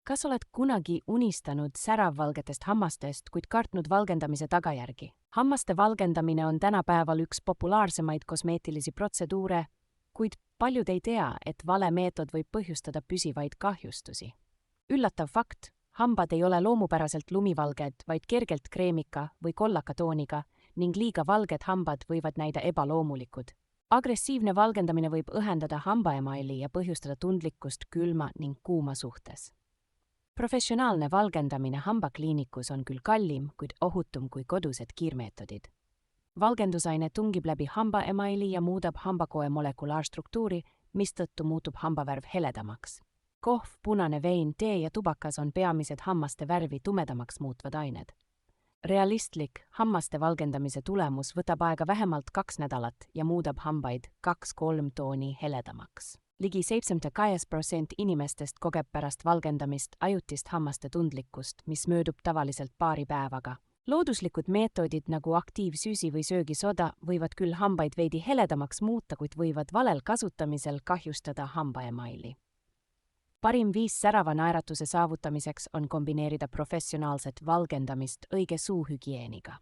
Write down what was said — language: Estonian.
Kas oled kunagi unistanud säravvalgetest hammastest, kuid kartnud valgendamise tagajärgi? Hammaste valgendamine on tänapäeval üks populaarsemaid kosmeetilisi protseduure, kuid paljud ei tea, et vale meetod võib põhjustada püsivaid kahjustusi. Üllatav fakt, hambad ei ole loomupäraselt lumivalged, vaid kergelt kreemika või kollaka tooniga ning liiga valged hambad võivad näida ebaloomulikud. Agressiivne valgendamine võib õhendada hambaemaili ja põhjustada tundlikkust külma ning kuuma suhtes. Professionaalne valgendamine hambakliinikus on küll kallim, kuid ohutum kui kodused kiirmeetodid. Valgendusaine tungib läbi hambaemaili ja muudab hambakoe molekulaarstruktuuri, mistõttu muutub hambavärv heledamaks. Kohv, punane vein, tee ja tubakas on peamised hammaste värvi tumedamaks muutvad ained. Realistlik hammaste valgendamise tulemus võtab aega vähemalt 2 nädalat ja muudab hambaid 2-3 tooni heledamaks. Ligi 72% inimestest kogeb pärast valgendamist ajutist hammaste tundlikkust, mis möödub tavaliselt paari päevaga. Looduslikud meetodid nagu aktiivsüüsi või söögisoda võivad küll hambaid veidi heledamaks muuta, kuid võivad valel kasutamisel kahjustada hambaemaili. Parim viis särava naeratuse saavutamiseks on kombineerida professionaalset valgendamist õige suuhügieeniga.